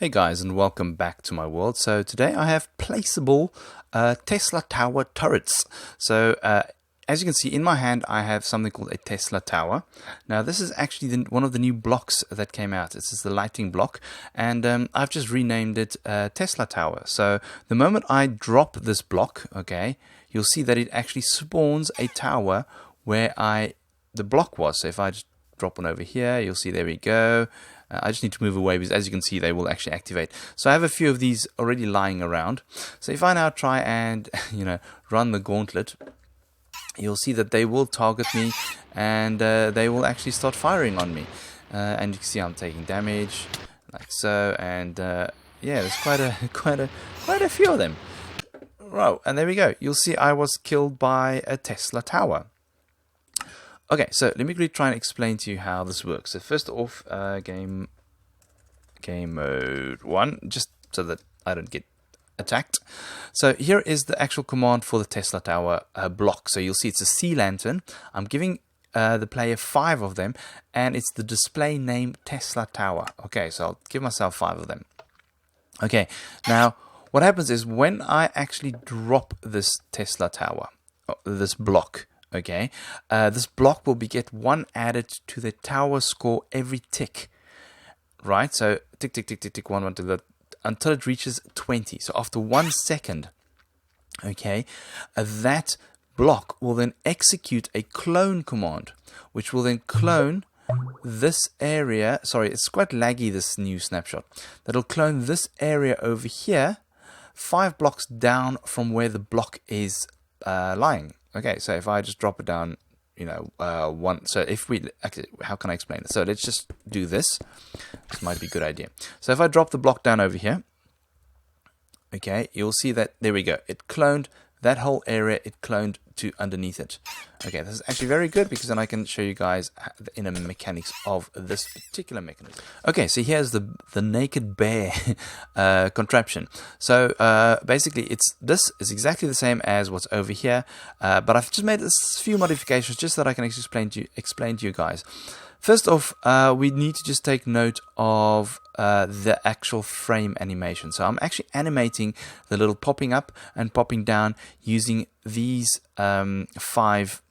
Hey guys, and welcome back to my world. So today I have placeable Tesla tower turrets. So as you can see in my hand, I have something called a Tesla tower. Now this is actually one of the new blocks that came out. This is the lighting block, and I've just renamed it Tesla tower. So the moment I drop this block, okay, you'll see that it actually spawns a tower where the block was. So if I just drop one over here, you'll see there we go. I just need to move away because, as you can see, they will actually activate. So I have a few of these already lying around. So if I now try and run the gauntlet, you'll see that they will target me and they will actually start firing on me. And you can see I'm taking damage like so, and yeah, there's quite a few of them. Right, and there we go. You'll see I was killed by a Tesla tower. Okay, so let me quickly try and explain to you how this works. So first off, game mode 1, just so that I don't get attacked. So here is the actual command for the Tesla tower block. So you'll see it's a sea lantern. I'm giving the player 5 of them, and it's the display name Tesla tower. Okay, so I'll give myself 5 of them. Okay, now what happens is when I actually drop this Tesla tower, this block, okay, this block will get 1 added to the tower score every tick, right? So tick, tick, tick, tick, tick, 1, 1, 2, until it reaches 20. So after 1 second, okay, that block will then execute a clone command, which will then clone this area. Sorry, it's quite laggy, this new snapshot. That'll clone this area over here, 5 blocks down from where the block is lying. Okay, so if I just drop it down, 1. So if we, actually, how can I explain it? So let's just do this. This might be a good idea. So if I drop the block down over here, okay, you'll see that, there we go. It cloned that whole area, it cloned to underneath it. Okay, this is actually very good because then I can show you guys the inner mechanics of this particular mechanism. Okay, so here's the naked bear contraption. So basically, this is exactly the same as what's over here, but I've just made a few modifications just so that I can explain to you guys. First off, we need to just take note of the actual frame animation. So I'm actually animating the little popping up and popping down using these 5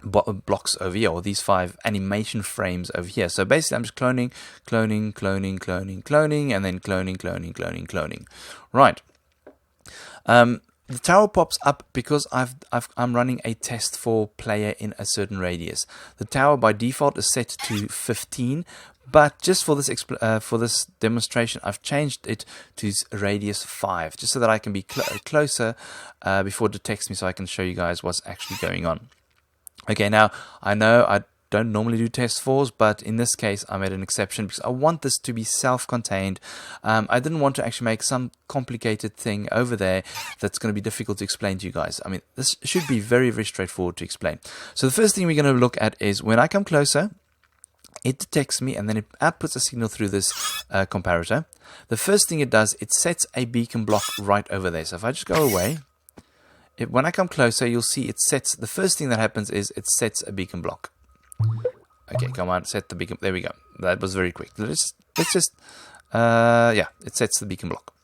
blocks over here, or these 5 animation frames over here. So basically I'm just cloning, and then cloning. Right. The tower pops up because I'm running a test for player in a certain radius. The tower by default is set to 15, but just for this demonstration, I've changed it to radius 5, just so that I can be closer before it detects me, so I can show you guys what's actually going on. Okay, now I know I don't normally do test 4s, but in this case I made an exception because I want this to be self-contained. I didn't want to actually make some complicated thing over there that's going to be difficult to explain to you guys. I mean, this should be very, very straightforward to explain. So the first thing we're going to look at is when I come closer, it detects me and then it outputs a signal through this comparator. The first thing it does, it sets a beacon block right over there. So if I just go away, when I come closer, you'll see it sets, the first thing that happens is it sets a beacon block. Okay, come on, set the beacon. There we go. That was very quick. Let's just, yeah, it sets the beacon block.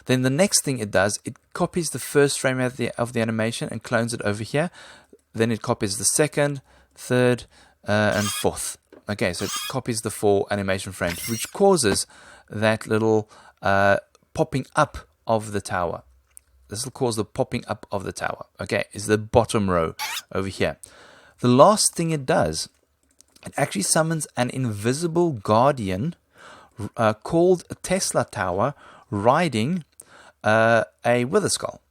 Then the next thing it does, it copies the first frame of the animation and clones it over here. Then it copies the second, third, and fourth. Okay, so it copies the 4 animation frames, which causes that little popping up of the tower. This will cause the popping up of the tower. Okay, is the bottom row over here. The last thing it does, it actually summons an invisible guardian called a Tesla tower riding a wither skull.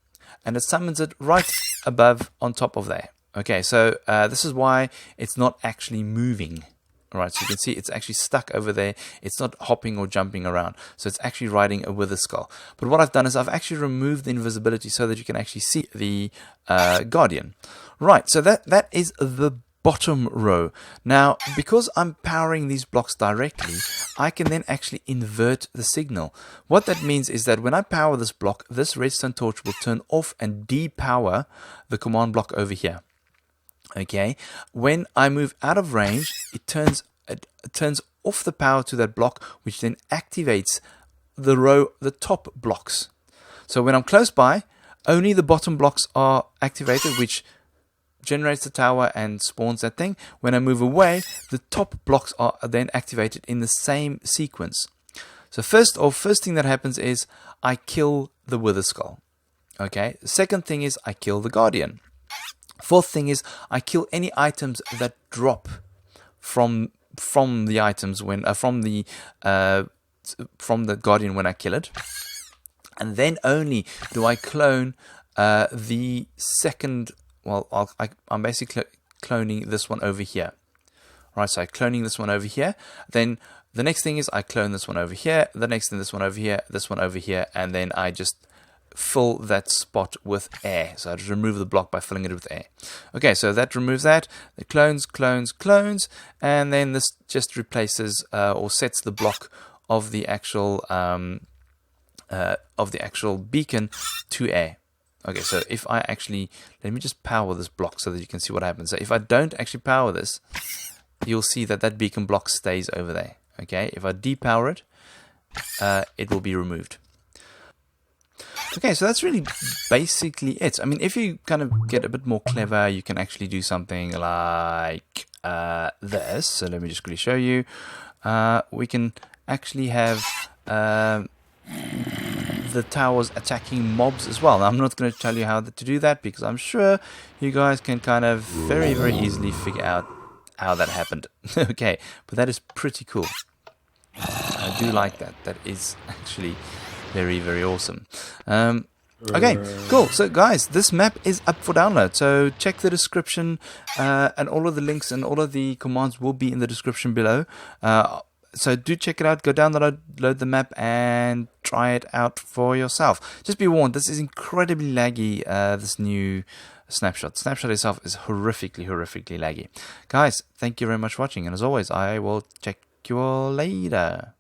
And it summons it right above on top of there. Okay, so this is why it's not actually moving. Alright, so you can see it's actually stuck over there. It's not hopping or jumping around. So it's actually riding a wither skull. But what I've done is I've actually removed the invisibility so that you can actually see the guardian. Right, so that is the bottom row. Now, because I'm powering these blocks directly, I can then actually invert the signal. What that means is that when I power this block, this redstone torch will turn off and depower the command block over here. Okay, when I move out of range, it turns off the power to that block, which then activates the top blocks. So when I'm close by, only the bottom blocks are activated, which generates the tower and spawns that thing. When I move away, the top blocks are then activated in the same sequence. So first thing that happens is I kill the Wither Skull. Okay. The second thing is I kill the Guardian. Fourth thing is I kill any items that drop from the items when from the Guardian when I kill it. And then only do I clone the second. Well, I'm basically cloning this one over here. Right, so I'm cloning this one over here. Then the next thing is I clone this one over here. The next thing, this one over here, this one over here, and then I just fill that spot with air. So I just remove the block by filling it with air. Okay, so that removes that. It clones, and then this just replaces or sets the block of the actual beacon to air. Okay, so if I actually, let me just power this block so that you can see what happens. So if I don't actually power this, you'll see that that beacon block stays over there. Okay, if I depower it, it will be removed. Okay, so that's really basically it. I mean, if you kind of get a bit more clever, you can actually do something like this. So let me just quickly show you. We can actually have the towers attacking mobs as well. Now, I'm not going to tell you how to do that because I'm sure you guys can kind of very, very easily figure out how that happened. Okay, but that is pretty cool. I do like that. That is actually very, very awesome. Okay, cool. So guys, this map is up for download. So check the description and all of the links and all of the commands will be in the description below. So do check it out. Go download the map and try it out for yourself. Just be warned, this is incredibly laggy, this new snapshot. Snapshot itself is horrifically laggy. Guys, thank you very much for watching. And as always, I will check you all later.